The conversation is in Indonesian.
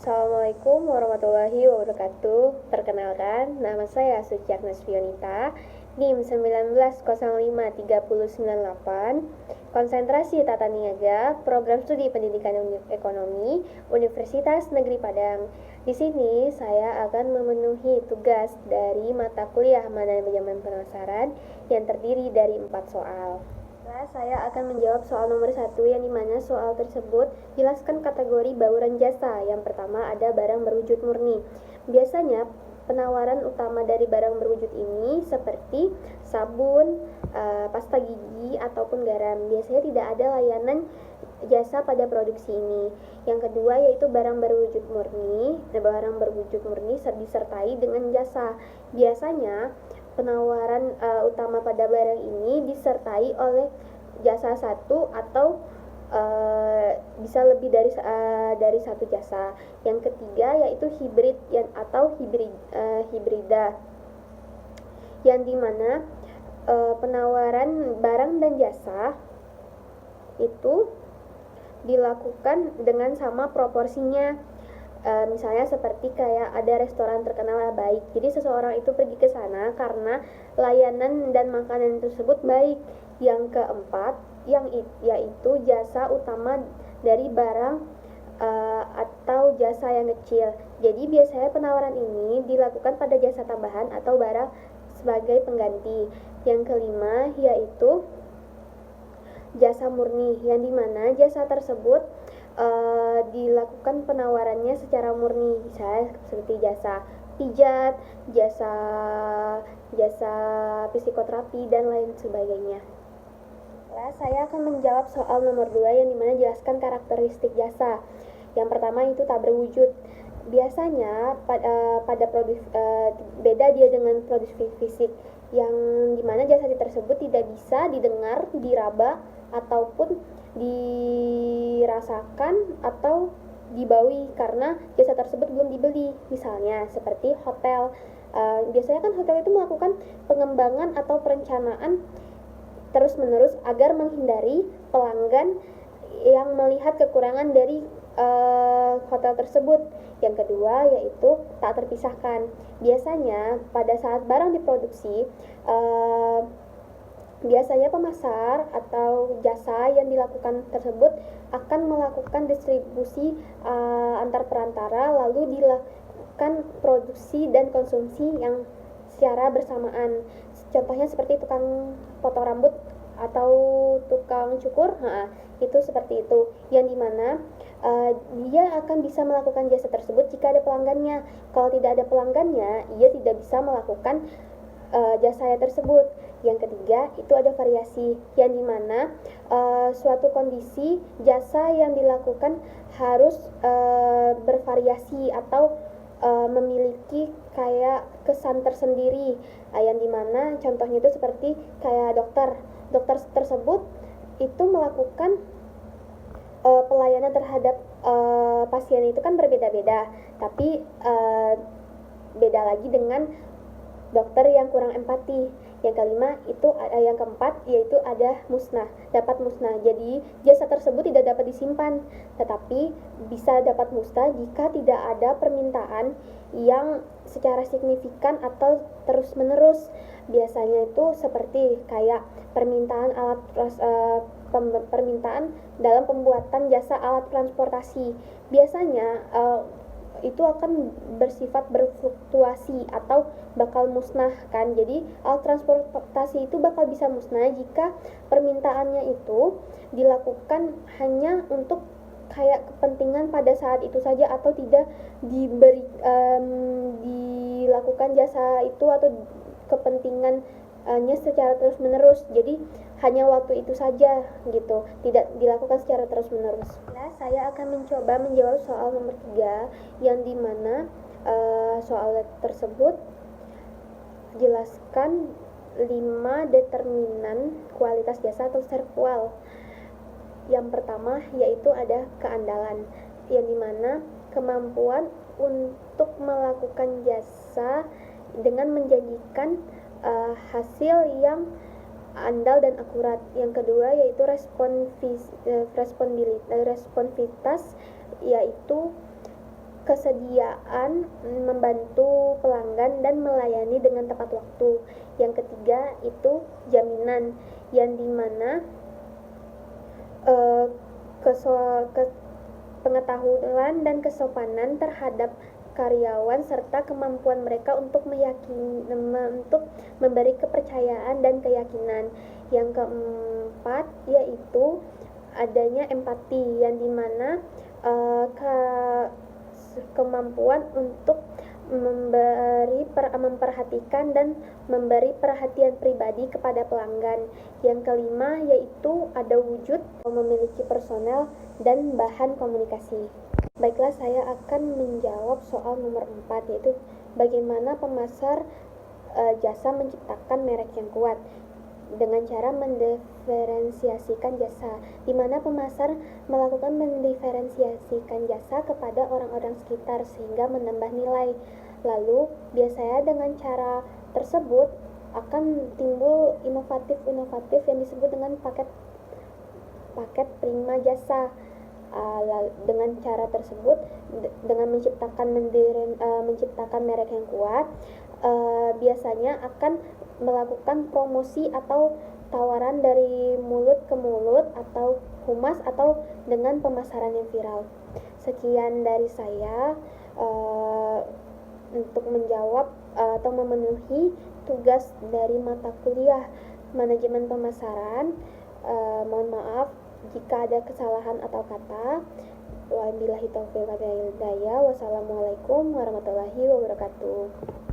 Assalamualaikum warahmatullahi wabarakatuh. Perkenalkan, nama saya Suci Agnes Fionita, NIM 19053098, konsentrasi Tata Niaga, Program Studi Pendidikan Ekonomi, Universitas Negeri Padang. Di sini saya akan memenuhi tugas dari mata kuliah Manajemen Pemasaran yang terdiri dari 4 soal. Saya akan menjawab soal nomor 1, yang dimana soal tersebut jelaskan kategori bauran jasa. Yang pertama ada barang berwujud murni. Biasanya penawaran utama dari barang berwujud ini seperti sabun, pasta gigi, ataupun garam. Biasanya tidak ada layanan jasa pada produksi ini. Yang kedua yaitu barang berwujud murni. Barang berwujud murni disertai dengan jasa. Biasanya penawaran utama pada barang ini disertai oleh jasa satu atau bisa lebih dari satu jasa. Yang ketiga yaitu hibrid atau hibrida, yang dimana penawaran barang dan jasa itu dilakukan dengan sama proporsinya. Misalnya seperti kayak ada restoran terkenal baik, jadi seseorang itu pergi ke sana karena layanan dan makanan tersebut baik. Yang keempat yaitu jasa utama dari barang atau jasa yang kecil. Jadi biasanya penawaran ini dilakukan pada jasa tambahan atau barang sebagai pengganti. Yang kelima yaitu jasa murni, yang dimana jasa tersebut dilakukan penawarannya secara murni, misalnya seperti jasa pijat, jasa psikoterapi, dan lain sebagainya. Saya akan menjawab soal nomor 2, yang dimana jelaskan karakteristik jasa. Yang pertama itu tak berwujud. Biasanya pada produk beda dia dengan produk fisik, yang dimana jasa tersebut tidak bisa didengar, diraba, ataupun dirasakan atau dibaui karena jasa tersebut belum dibeli. Misalnya seperti hotel, biasanya kan hotel itu melakukan pengembangan atau perencanaan terus-menerus agar menghindari pelanggan yang melihat kekurangan dari hotel tersebut. Yang kedua yaitu tak terpisahkan. Biasanya pada saat barang diproduksi, biasanya pemasar atau jasa yang dilakukan tersebut akan melakukan distribusi antar perantara, lalu dilakukan produksi dan konsumsi yang secara bersamaan. Contohnya seperti tukang potong rambut atau tukang cukur, itu seperti itu, yang dimana dia akan bisa melakukan jasa tersebut jika ada pelanggannya. Kalau tidak ada pelanggannya, ia tidak bisa melakukan jasa tersebut. Yang ketiga itu ada variasi, yang dimana suatu kondisi jasa yang dilakukan harus bervariasi atau memiliki kayak kesan tersendiri, yang dimana contohnya itu seperti kayak dokter tersebut itu melakukan pelayanan terhadap pasien itu kan berbeda-beda, tapi beda lagi dengan dokter yang kurang empati. Yang kelima itu yang keempat yaitu ada dapat musnah. Jadi jasa tersebut tidak dapat disimpan, tetapi bisa dapat musnah jika tidak ada permintaan yang secara signifikan atau terus-menerus. Biasanya itu seperti kayak permintaan dalam pembuatan jasa alat transportasi. Biasanya itu akan bersifat berfluktuasi atau bakal musnah kan. Jadi alat transportasi itu bakal bisa musnah jika permintaannya itu dilakukan hanya untuk kayak kepentingan pada saat itu saja, atau tidak dilakukan jasa itu atau kepentingannya secara terus-menerus. Jadi hanya waktu itu saja gitu, tidak dilakukan secara terus-menerus. Saya akan mencoba menjawab soal nomor 3, yang dimana soal tersebut jelaskan 5 determinan kualitas jasa atau serkual. Yang pertama yaitu ada keandalan, yang dimana kemampuan untuk melakukan jasa dengan menjanjikan hasil yang andal dan akurat. Yang kedua yaitu responsivitas, yaitu kesediaan membantu pelanggan dan melayani dengan tepat waktu. Yang ketiga itu jaminan, yang dimana pengetahuan dan kesopanan terhadap karyawan serta kemampuan mereka untuk memberi kepercayaan dan keyakinan. Yang keempat yaitu adanya empati, yang dimana kemampuan untuk memperhatikan dan memberi perhatian pribadi kepada pelanggan. Yang kelima yaitu ada wujud memiliki personel dan bahan komunikasi. Baiklah, saya akan menjawab soal nomor 4, yaitu bagaimana pemasar jasa menciptakan merek yang kuat dengan cara mendiferensiasikan jasa, di mana pemasar melakukan mendiferensiasikan jasa kepada orang-orang sekitar sehingga menambah nilai. Lalu biasanya dengan cara tersebut akan timbul inovatif yang disebut dengan paket prima jasa. Dengan cara tersebut, dengan menciptakan merek yang kuat, biasanya akan melakukan promosi atau tawaran dari mulut ke mulut atau humas atau dengan pemasaran yang viral. Sekian dari saya untuk menjawab atau memenuhi tugas dari mata kuliah manajemen pemasaran. Mohon maaf jika ada kesalahan atau kata. Wabillahi taufiq wal hidayah. Wassalamualaikum warahmatullahi wabarakatuh.